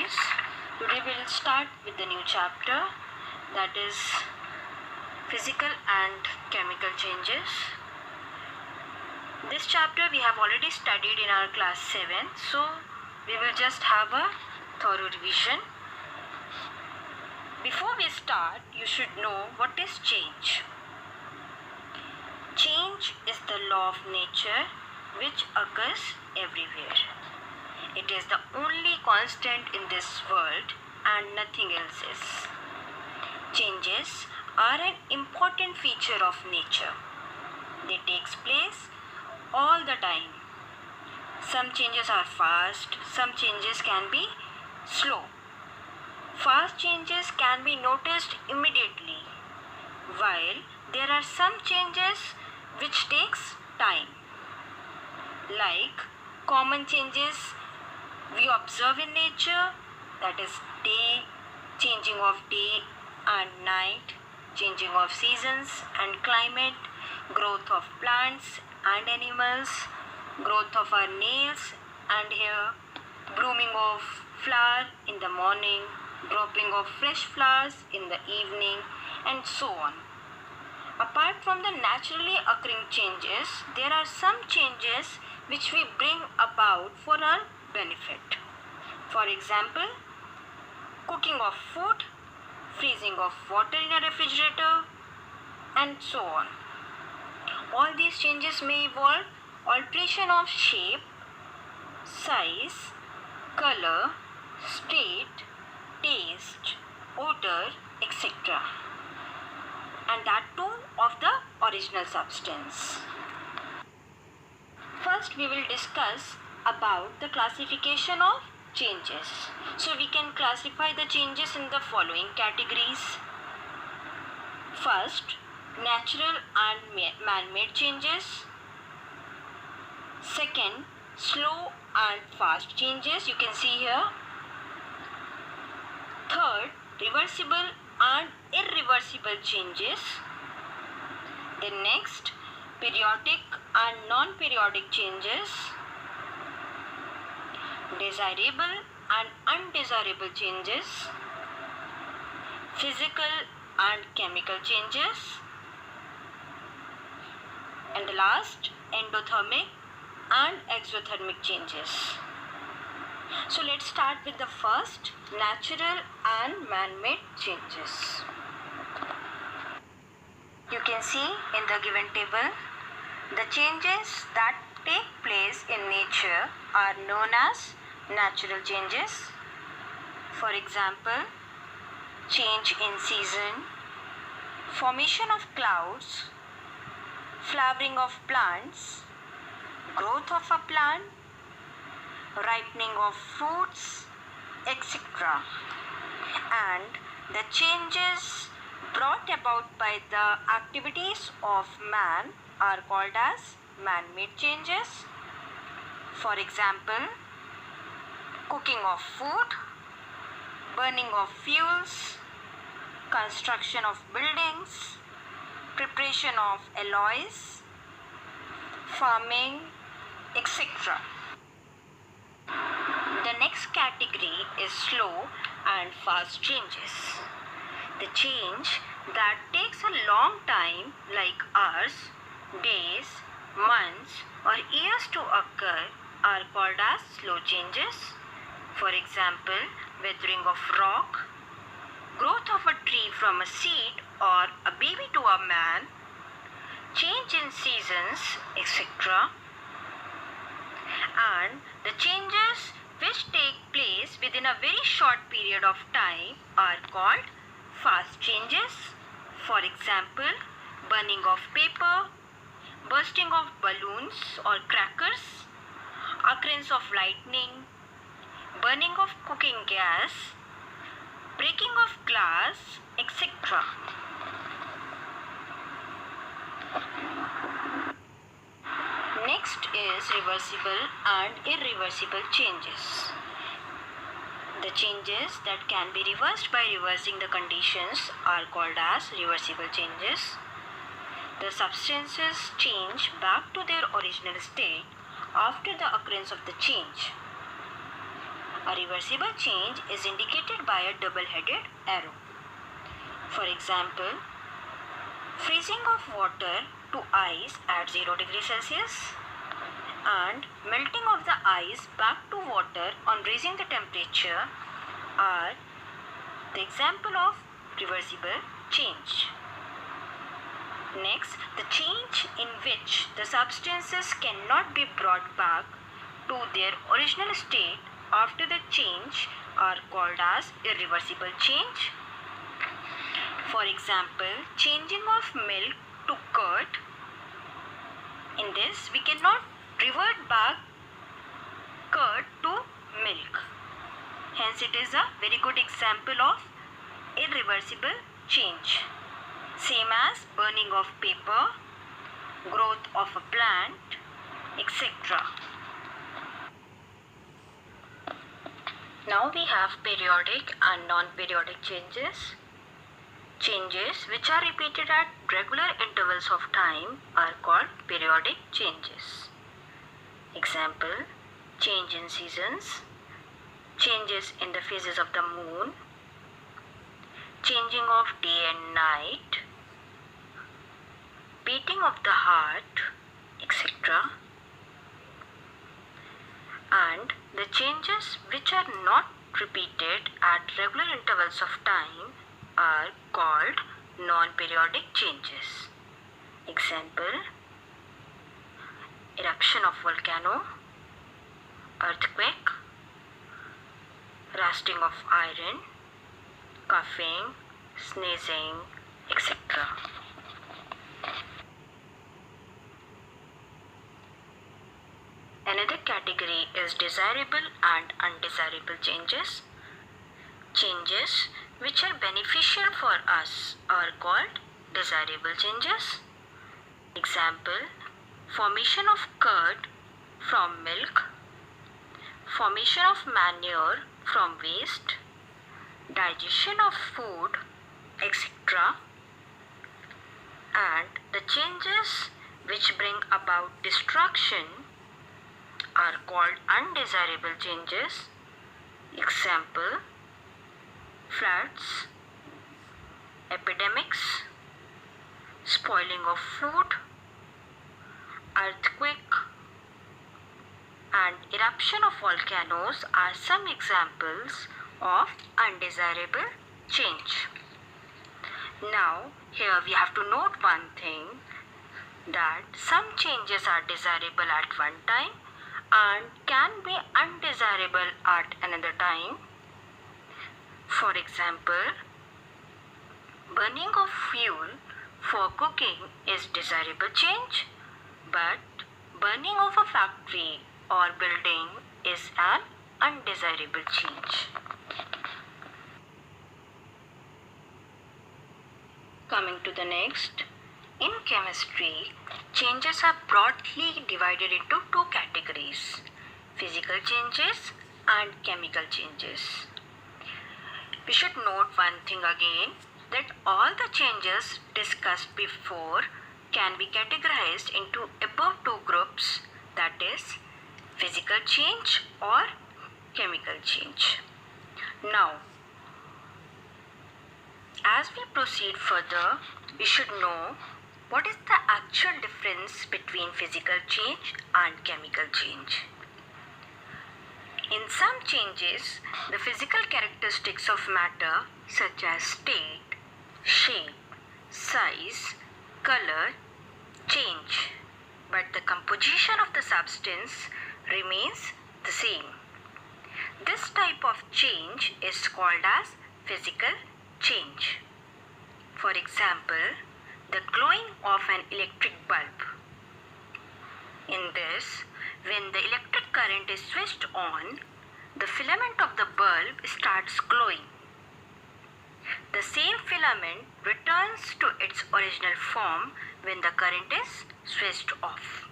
guys. Today we'll start with the new chapter, that is physical and chemical changes. This chapter we have already studied in our class 7, so we will just have a thorough revision. Before we start, you should know what is change. Change is the law of nature which occurs everywhere. It is the only constant in this world and nothing else is. Changes are an important feature of nature. They take place all the time. Some changes are fast, some changes can be slow. Fast changes can be noticed immediately, while there are some changes which takes time. Like common changes we observe in nature, that is day, changing of day and night, changing of seasons and climate, growth of plants and animals, growth of our nails and hair, blooming of flower in the morning, dropping of fresh flowers in the evening, and so on. Apart from the naturally occurring changes, there are some changes which we bring about for our benefit. For example, cooking of food, freezing of water in a refrigerator, and so on. All these changes may involve alteration of shape, size, color, state, taste, odor, etc. And that too of the original substance. First we will discuss about the classification of changes. So we can classify the changes in the following categories. First, natural and man-made changes. Second, slow and fast changes, you can see here. Third, reversible and irreversible changes. Then next, periodic and non-periodic changes. Desirable and undesirable changes. Physical and chemical changes. And the last, endothermic and exothermic changes. So let's start with the first, natural and man-made changes. You can see in the given table, the changes that take place in nature are known as natural changes. For example, change in season, formation of clouds, flowering of plants, growth of a plant, ripening of fruits, etc. And the changes brought about by the activities of man are called as man-made changes. For example, cooking of food, burning of fuels, construction of buildings, preparation of alloys, farming, etc. The next category is slow and fast changes. The change that takes a long time, like hours, days, months, or years to occur, are called as slow changes. For example, weathering of rock, growth of a tree from a seed or a baby to a man, change in seasons, etc. And the changes which take place within a very short period of time are called fast changes. For example, burning of paper, bursting of balloons or crackers, occurrence of lightning, burning of cooking gas, breaking of glass, etc. Next is reversible and irreversible changes. The changes that can be reversed by reversing the conditions are called as reversible changes. The substances change back to their original state after the occurrence of the change. A reversible change is indicated by a double-headed arrow. For example, freezing of water to ice at 0 degrees Celsius and melting of the ice back to water on raising the temperature are the example of reversible change. Next, the change in which the substances cannot be brought back to their original state after the change are called as irreversible change. For example, changing of milk to curd. In this, we cannot revert back curd to milk. Hence, it is a very good example of irreversible change. Same as burning of paper, growth of a plant, etc. Now we have periodic and non-periodic changes. Changes which are repeated at regular intervals of time are called periodic changes. Example, change in seasons, changes in the phases of the moon, changing of day and night, beating of the heart, etc. And the changes which are not repeated at regular intervals of time are called non-periodic changes. Example, eruption of volcano, earthquake, rusting of iron, coughing, sneezing, etc. Another category is desirable and undesirable changes. Changes which are beneficial for us are called desirable changes. Example, formation of curd from milk, formation of manure from waste, digestion of food, etc. And the changes which bring about destruction are called undesirable changes. Example, floods, epidemics, spoiling of food, earthquake, and eruption of volcanoes are some examples of undesirable change. Now, here we have to note one thing, that some changes are desirable at one time and can be undesirable at another time. For example, burning of fuel for cooking is desirable change, but burning of a factory or building is an undesirable change. Coming to the next, in chemistry, changes are broadly divided into two categories: physical changes and chemical changes. We should note one thing again, that all the changes discussed before can be categorized into above two groups, that is, physical change or chemical change. Now, as we proceed further, we should know what is the actual difference between physical change and chemical change. In some changes, the physical characteristics of matter such as state, shape, size, color change, but the composition of the substance remains the same. This type of change is called as physical change. For example, the glowing of an electric bulb. In this, when the electric current is switched on, the filament of the bulb starts glowing. The same filament returns to its original form when the current is switched off.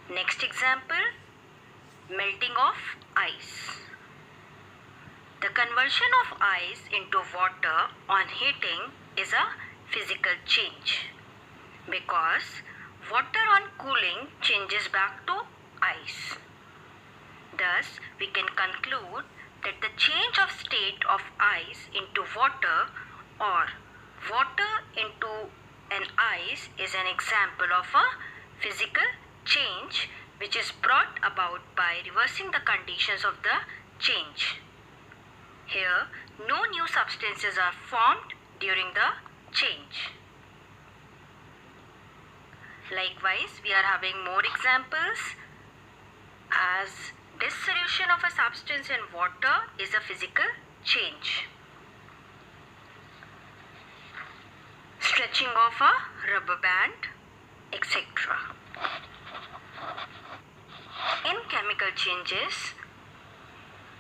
Next example, melting of ice. The conversion of ice into water on heating is a physical change, because water on cooling changes back to ice. Thus, we can conclude that the change of state of ice into water or water into an ice is an example of a physical change which is brought about by reversing the conditions of the change. Here, no new substances are formed during the change. Likewise, we are having more examples as dissolution of a substance in water is a physical change. Stretching of a rubber band, etc. In chemical changes,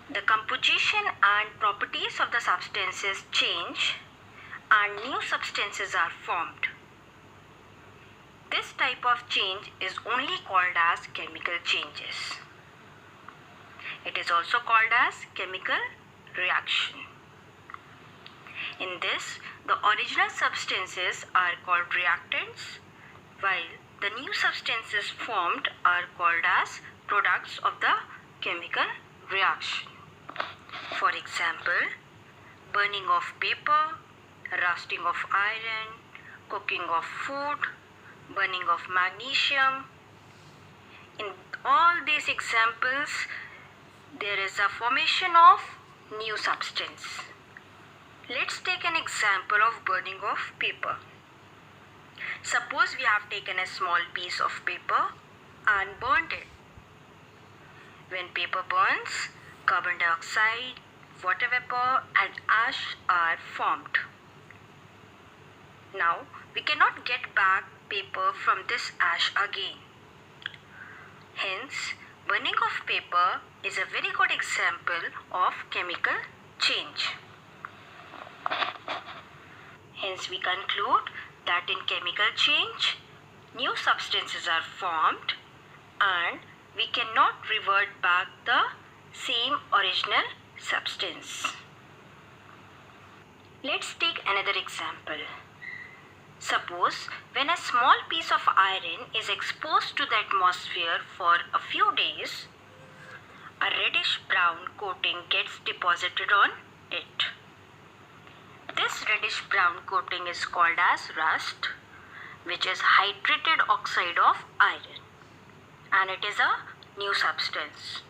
the composition and properties of the substances change and new substances are formed. This type of change is only called as chemical changes. It is also called as chemical reaction. In this, the original substances are called reactants, while the new substances formed are called as products of the chemical reaction. For example, burning of paper, rusting of iron, cooking of food, burning of magnesium. In all these examples, there is a formation of new substance. Let's take an example of burning of paper. Suppose we have taken a small piece of paper and burned it. When paper burns, carbon dioxide, water vapor and ash are formed. Now, we cannot get back paper from this ash again. Hence, burning of paper is a very good example of chemical change. Hence, we conclude that in chemical change, new substances are formed and we cannot revert back the same original substance. Let's take another example. Suppose when a small piece of iron is exposed to the atmosphere for a few days, a reddish brown coating gets deposited on it. This reddish brown coating is called as rust, which is hydrated oxide of iron, and it is a new substance.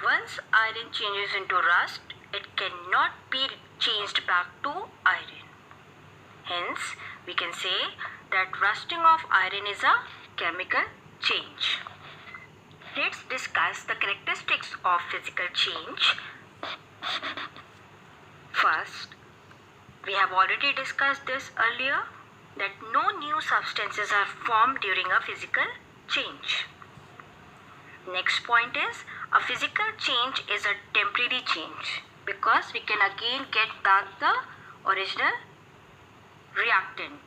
Once iron changes into rust, it cannot be changed back to iron. Hence, we can say that rusting of iron is a chemical change. Let's discuss the characteristics of physical change. First, we have already discussed this earlier that no new substances are formed during a physical change. Next point is a physical change is a temporary change because we can again get back the original reactant.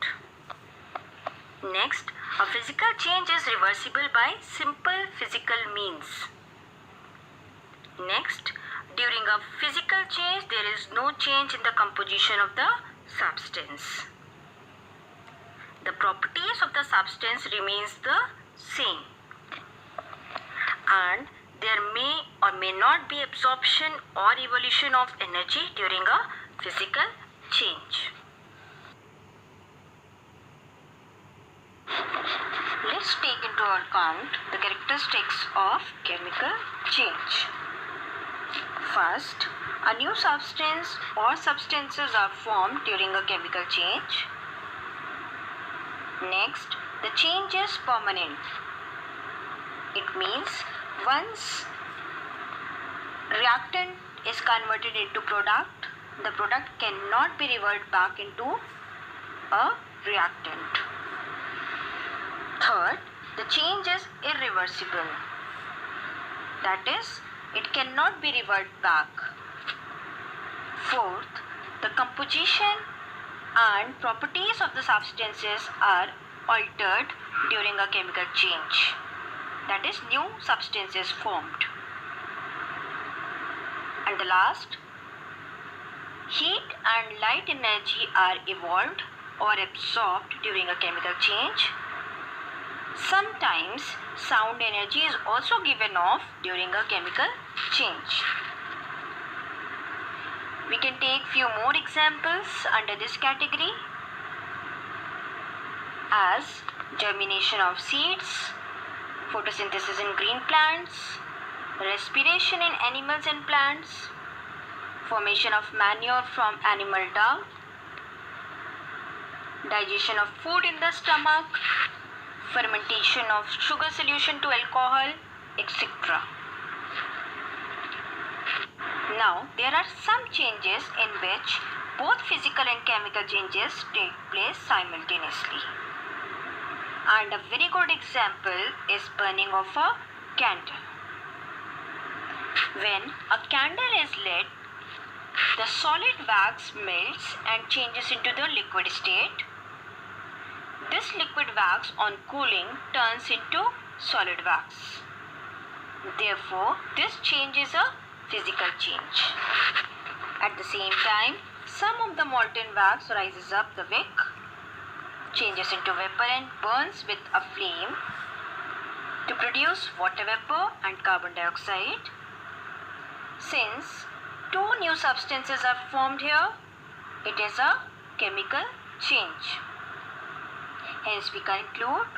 Next, a physical change is reversible by simple physical means. Next, during a physical change, there is no change in the composition of the substance. The properties of the substance remains the same, and there may or may not be absorption or evolution of energy during a physical change. Let's take into account the characteristics of chemical change. First, a new substance or substances are formed during a chemical change. Next, the change is permanent. It means once reactant is converted into product, the product cannot be reverted back into a reactant. Third, the change is irreversible. That is, it cannot be reverted back. Fourth, the composition and properties of the substances are altered during a chemical change. That is, new substances formed. And the last, heat and light energy are evolved or absorbed during a chemical change. Sometimes sound energy is also given off during a chemical change. We can take few more examples under this category as germination of seeds, photosynthesis in green plants, respiration in animals and plants, formation of manure from animal dung, digestion of food in the stomach, fermentation of sugar solution to alcohol, etc. Now, there are some changes in which both physical and chemical changes take place simultaneously. And a very good example is burning of a candle. When a candle is lit, the solid wax melts and changes into the liquid state. This liquid wax on cooling turns into solid wax. Therefore, this change is a physical change. At the same time, some of the molten wax rises up the wick, changes into vapor and burns with a flame to produce water vapor and carbon dioxide. Since two new substances are formed here, it is a chemical change. Hence, we conclude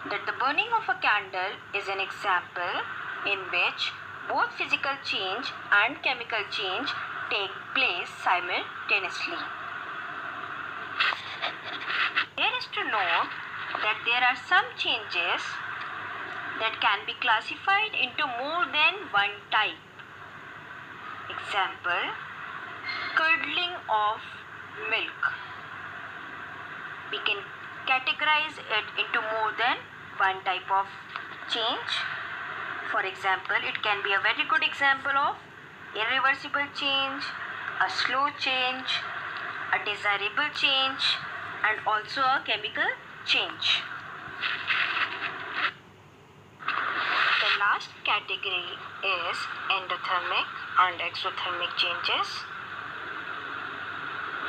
that the burning of a candle is an example in which both physical change and chemical change take place simultaneously. There is to note that there are some changes that can be classified into more than one type. Example, curdling of milk. We can categorize it into more than one type of change. For example, it can be a very good example of irreversible change, a slow change, a desirable change, and also a chemical change. The last category is endothermic and exothermic changes.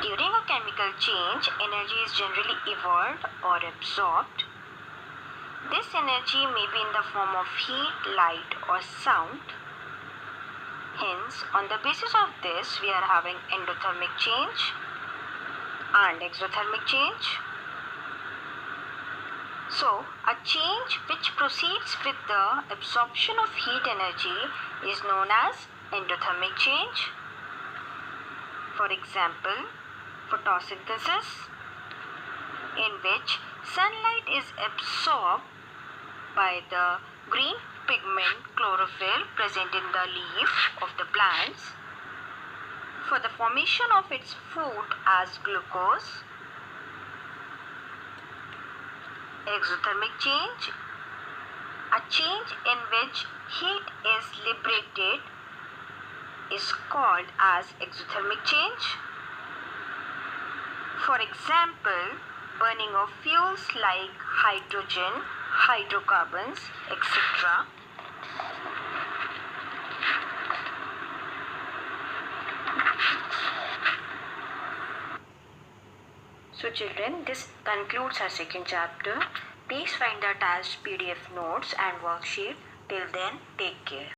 During a chemical change, energy is generally evolved or absorbed. This energy may be in the form of heat, light, or sound. Hence, on the basis of this, we are having endothermic change and exothermic change. So, a change which proceeds with the absorption of heat energy is known as endothermic change. For example, photosynthesis, in which sunlight is absorbed by the green pigment chlorophyll present in the leaf of the plants for the formation of its food as glucose. Exothermic change, a change in which heat is liberated, is called as exothermic change. For example, burning of fuels like hydrogen, hydrocarbons, etc. So children, this concludes our second chapter. Please find the attached PDF notes and worksheet. Till then, take care.